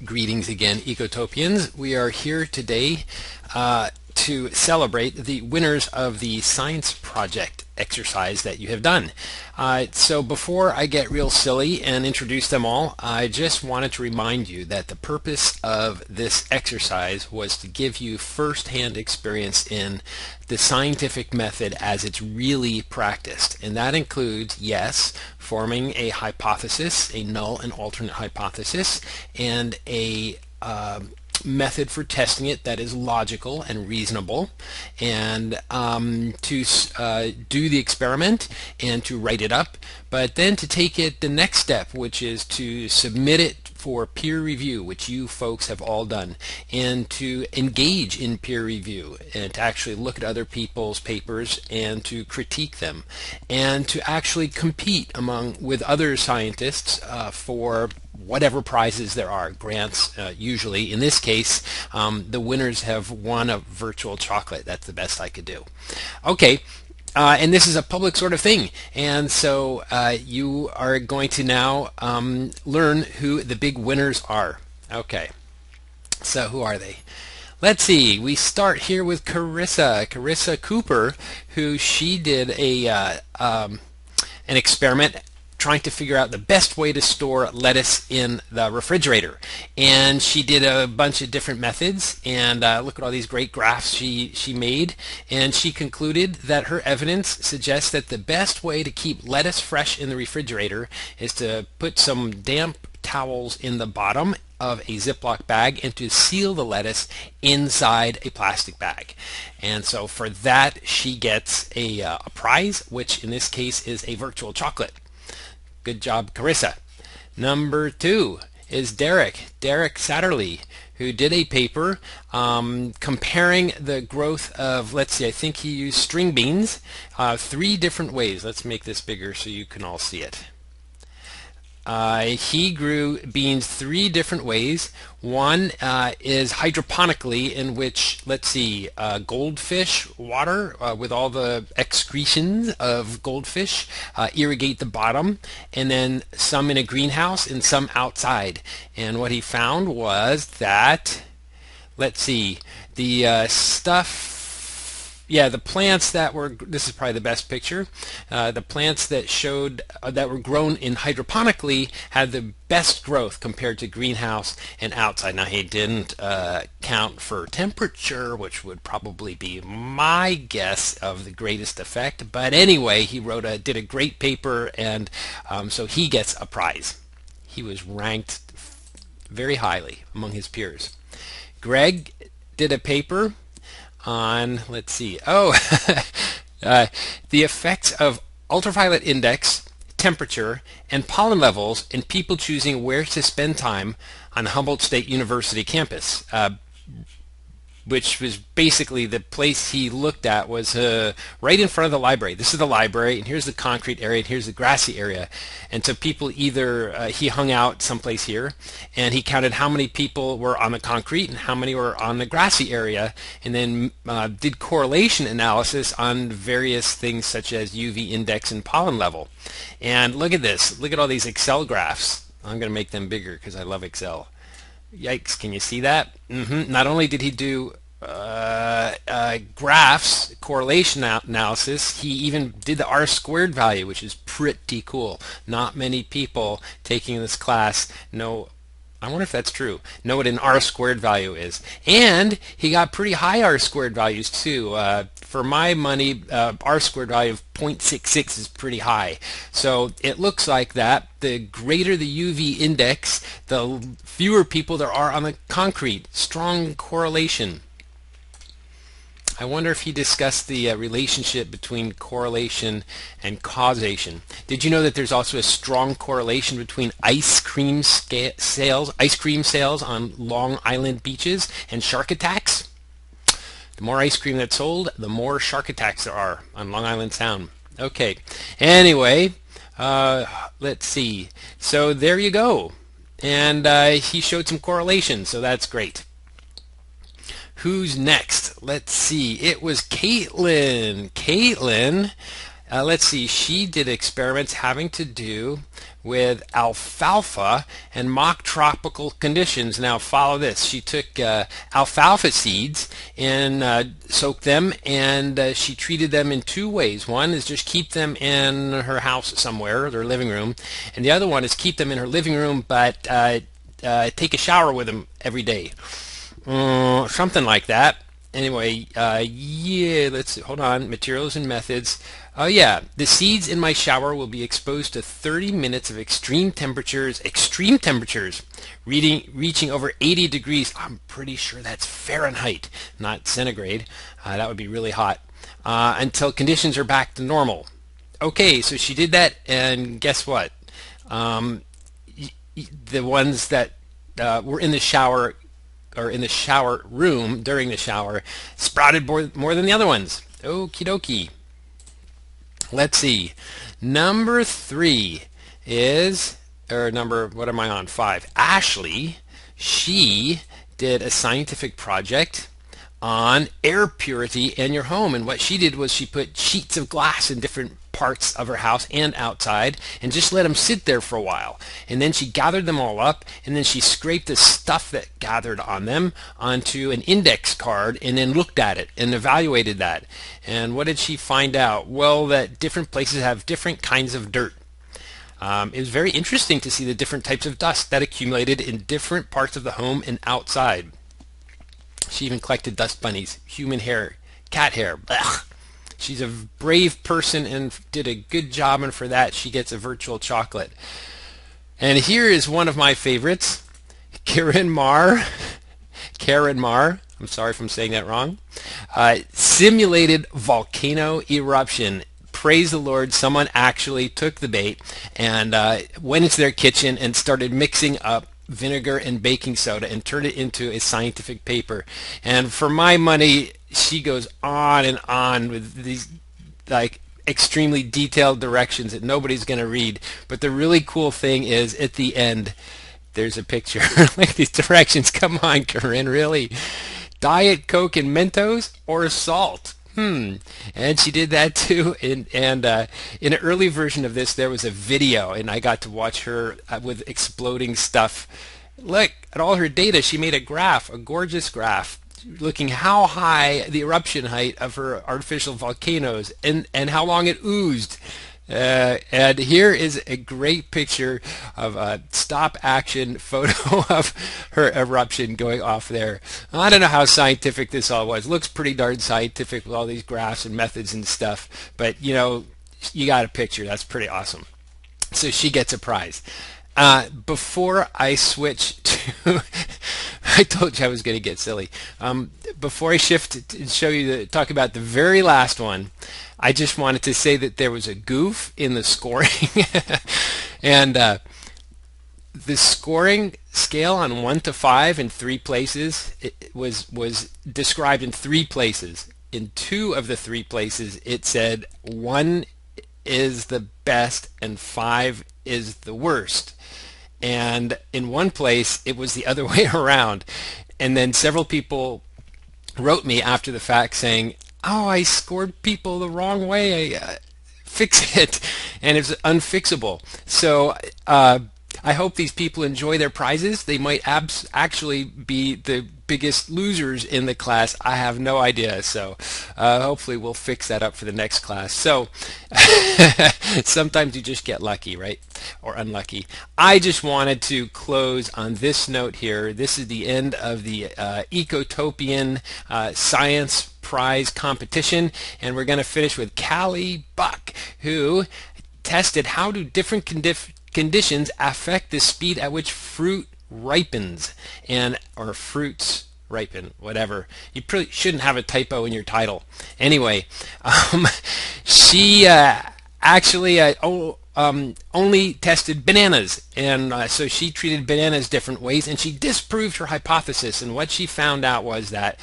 Greetings again, Ecotopians. We are here today to celebrate the winners of the science project exercise that you have done. So before I get real silly and introduce them all, I just wanted to remind you that the purpose of this exercise was to give you first-hand experience in the scientific method as it's really practiced. And that includes, yes, forming a hypothesis, a null and alternate hypothesis, and a method for testing it that is logical and reasonable, and to do the experiment and to write it up, but then to take it the next step, which is to submit it for peer review, which you folks have all done, and to engage in peer review and to actually look at other people's papers and to critique them, and to actually compete with other scientists for whatever prizes there are, grants usually. In this case, the winners have won a virtual chocolate. That's the best I could do. Okay. And this is a public sort of thing, and so you are going to now learn who the big winners are. Okay, so who are they? Let's see, we start here with Carissa Cooper, who she did an experiment trying to figure out the best way to store lettuce in the refrigerator, and she did a bunch of different methods, and look at all these great graphs she made, and she concluded that her evidence suggests that the best way to keep lettuce fresh in the refrigerator is to put some damp towels in the bottom of a Ziploc bag and to seal the lettuce inside a plastic bag. And so for that she gets a prize, which in this case is a virtual chocolate. Good job, Carissa. Number 2 is Derek Satterley, who did a paper comparing the growth of, let's see, I think he used string beans, 3 different ways. Let's make this bigger so you can all see it. He grew beans 3 different ways. One is hydroponically, in which, let's see, goldfish water with all the excretions of goldfish irrigate the bottom, and then some in a greenhouse and some outside. And what he found was that, let's see, the the plants that were, this is probably the best picture, the plants that showed that were grown in hydroponically had the best growth compared to greenhouse and outside. Now he didn't count for temperature, which would probably be my guess of the greatest effect, but anyway, he did a great paper, and so he gets a prize. He was ranked very highly among his peers. Greg did a paper on, let's see, the effects of ultraviolet index, temperature, and pollen levels in people choosing where to spend time on Humboldt State University campus, which was basically the place he looked at was right in front of the library. This is the library, and here's the concrete area, and here's the grassy area. And so people either, he hung out someplace here, and he counted how many people were on the concrete and how many were on the grassy area, and then did correlation analysis on various things such as UV index and pollen level. And look at this. Look at all these Excel graphs. I'm going to make them bigger because I love Excel. Yikes, can you see that? Not only did he do graphs, correlation analysis, he even did the R-squared value, which is pretty cool. Not many people taking this class know, I wonder if that's true, know what an R-squared value is. And he got pretty high R-squared values too. For my money, R-squared value of 0.66 is pretty high. So it looks like that the greater the UV index, the fewer people there are on the concrete. Strong correlation. I wonder if he discussed the relationship between correlation and causation. Did you know that there's also a strong correlation between ice cream sales on Long Island beaches and shark attacks? The more ice cream that's sold, the more shark attacks there are on Long Island Sound. Okay, anyway, let's see. So there you go. And he showed some correlation, so that's great. Who's next? Let's see. It was Caitlin. Caitlin Let's see, she did experiments having to do with alfalfa and mock tropical conditions. Now follow this. She took alfalfa seeds and soaked them, and she treated them in two ways. One is just keep them in her house somewhere, their living room, and the other one is keep them in her living room but take a shower with them every day. Something like that. Anyway, yeah, let's see. Hold on. Materials and methods. Oh yeah, the seeds in my shower will be exposed to 30 minutes of extreme temperatures, reaching over 80 degrees. I'm pretty sure that's Fahrenheit, not centigrade. That would be really hot. Until conditions are back to normal. Okay, so she did that, and guess what? The ones that were in the shower or in the shower room during the shower sprouted more than the other ones. Okie dokie. Let's see. Number 3 is, or number, what am I on? 5. Ashley, she did a scientific project on air purity in your home, and what she did was she put sheets of glass in different parts of her house and outside and just let them sit there for a while, and then she gathered them all up, and then she scraped the stuff that gathered on them onto an index card and then looked at it and evaluated that. And what did she find out? Well, that different places have different kinds of dirt. It was very interesting to see the different types of dust that accumulated in different parts of the home and outside. She even collected dust bunnies, human hair, cat hair. Blech. She's a brave person and did a good job, and for that she gets a virtual chocolate. And here is one of my favorites, Karen Marr. I'm sorry if I'm saying that wrong. Simulated volcano eruption. Praise the Lord, someone actually took the bait and went into their kitchen and started mixing up vinegar and baking soda and turned it into a scientific paper. And for my money, she goes on and on with these like extremely detailed directions that nobody's going to read. But the really cool thing is at the end, there's a picture. Like these directions. Come on, Corinne, really? Diet Coke and Mentos or salt? And she did that too. And in an early version of this, there was a video, and I got to watch her with exploding stuff. Look at all her data. She made a graph, a gorgeous graph, looking how high the eruption height of her artificial volcanoes and how long it oozed. And here is a great picture of a stop action photo of her eruption going off there. I don't know how scientific this all was. Looks pretty darn scientific with all these graphs and methods and stuff, but you know, you got a picture. That's pretty awesome. So she gets a prize. Before I switch to I told you I was going to get silly. Before I shift and show you talk about the very last one, I just wanted to say that there was a goof in the scoring. And the scoring scale on 1 to 5 in 3 places, it was described in 3 places. In 2 of the 3 places, it said 1 is the best and 5 is the worst. And in one place, it was the other way around. And then several people wrote me after the fact saying, oh, I scored people the wrong way. Fix it. And it's unfixable. So I hope these people enjoy their prizes. They might actually be the biggest losers in the class. I have no idea. So hopefully we'll fix that up for the next class. So sometimes you just get lucky, right? Or unlucky. I just wanted to close on this note here. This is the end of the Ecotopian Science Prize competition, and we're going to finish with Callie Buck, who tested how do different conditions affect the speed at which fruit ripens, or fruits ripen, whatever. You probably shouldn't have a typo in your title. Anyway, she actually only tested bananas, and so she treated bananas different ways, and she disproved her hypothesis. And what she found out was that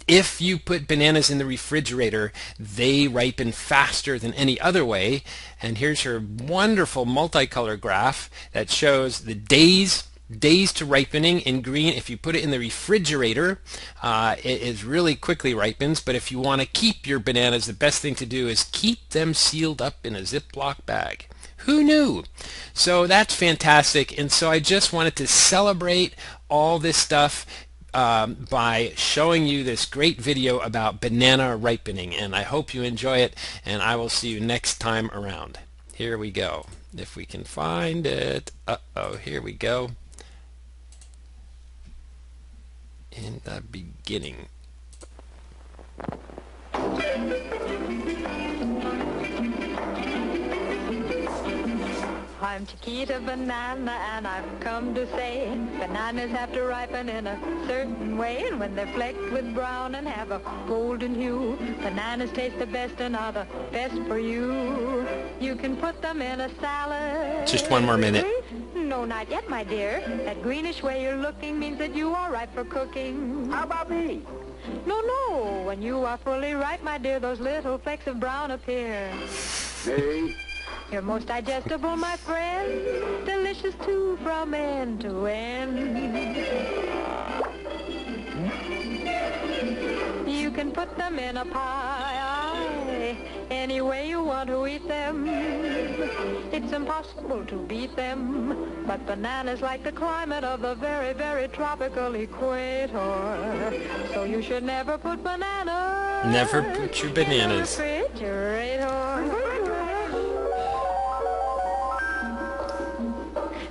if you put bananas in the refrigerator, they ripen faster than any other way. And here's her wonderful multicolor graph that shows the days days to ripening in green. If you put it in the refrigerator, it is really quickly ripens. But if you want to keep your bananas, the best thing to do is keep them sealed up in a Ziploc bag. Who knew? So that's fantastic. And so I just wanted to celebrate all this stuff by showing you this great video about banana ripening. And I hope you enjoy it, and I will see you next time around. Here we go. If we can find it. Uh-oh, here we go. In the beginning. I'm Chiquita Banana, and I've come to say bananas have to ripen in a certain way, and when they're flecked with brown and have a golden hue, bananas taste the best and are the best for you. You can put them in a salad. Just one more minute. No, not yet, my dear. That greenish way you're looking means that you are ripe for cooking. How about me? No, no. When you are fully ripe, my dear, those little flecks of brown appear. Me? You're most digestible, my friend, delicious too from end to end. You can put them in a pie, any way you want to eat them. It's impossible to beat them, but bananas like the climate of the very, very tropical equator. So you should never put bananas. Never put your bananas. In the refrigerator.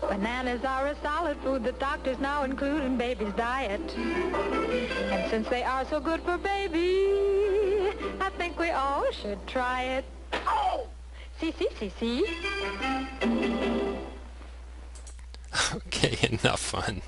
Bananas are a solid food that doctors now include in baby's diet. And since they are so good for baby, I think we all should try it. Oh! See. Okay, enough fun.